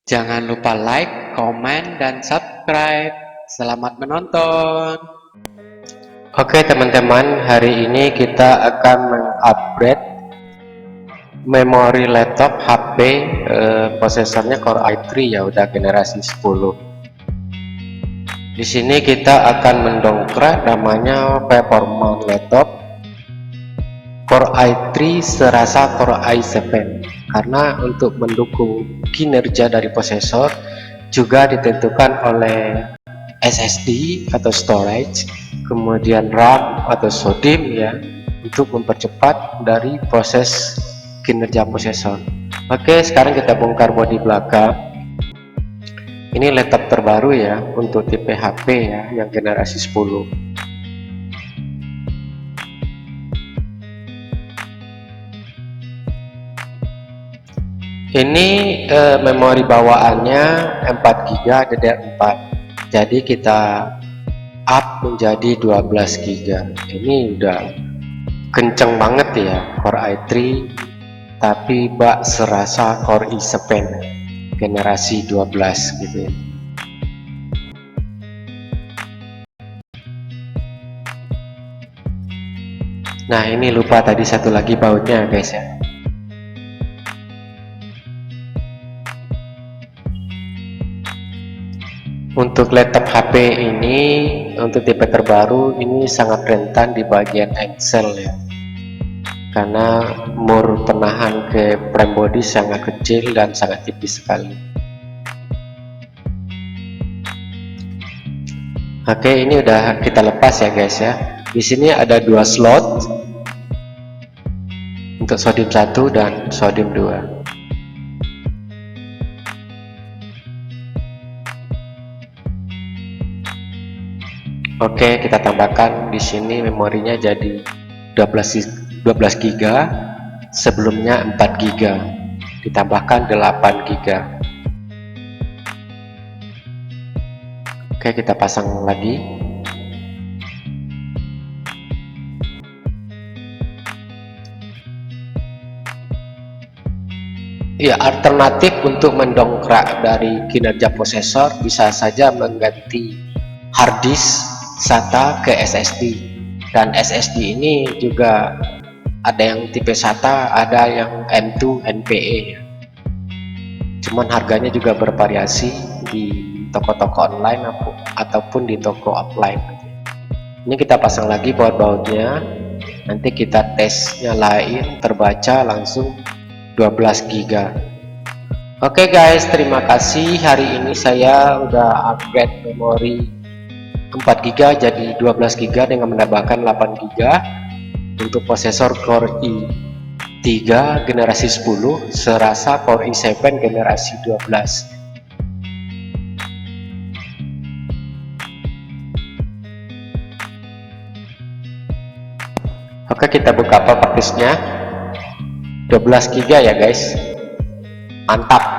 Jangan lupa like, komen, dan subscribe. Selamat menonton. Oke teman-teman, hari ini kita akan mengupgrade memori laptop HP, prosesornya Core i3 ya, udah generasi 10. Di sini kita akan mendongkrak namanya performance laptop Core i3 serasa Core i7, karena untuk mendukung kinerja dari prosesor juga ditentukan oleh SSD atau storage, kemudian RAM atau SODIMM ya, untuk mempercepat dari proses kinerja prosesor. Oke, sekarang kita bongkar bodi belakang. Ini laptop terbaru ya, untuk tipe HP ya, yang generasi 10. Ini memori bawaannya 4 GB DDR4, jadi kita up menjadi 12 GB. Ini udah kenceng banget ya, Core i3, tapi bak serasa Core i7 generasi 12 gitu ya. Nah, ini lupa tadi satu lagi bautnya guys ya. Untuk laptop HP ini, untuk tipe terbaru ini sangat rentan di bagian engsel ya, karena mur penahan ke frame body sangat kecil dan sangat tipis sekali. Oke, ini udah kita lepas ya guys ya. Di sini ada 2 slot untuk SODIMM 1 dan SODIMM 2. Oke, kita tambahkan di sini memorinya jadi 12 GB, sebelumnya 4 GB, ditambahkan 8 GB. Oke, kita pasang lagi. Ya, alternatif untuk mendongkrak dari kinerja prosesor bisa saja mengganti hard disk SATA ke SSD, dan SSD ini juga ada yang tipe SATA, ada yang M2 NPE, cuman harganya juga bervariasi di toko-toko online ataupun di toko offline. Ini kita pasang lagi baut-bautnya, nanti kita tes nyalain, terbaca langsung 12 GB. Oke guys, terima kasih. Hari ini saya udah upgrade memori 4 GB jadi 12 GB dengan menambahkan 8 GB untuk prosesor Core i3 generasi 10 serasa Core i7 generasi 12. Oke, kita buka pop disknya, 12 GB ya guys, mantap.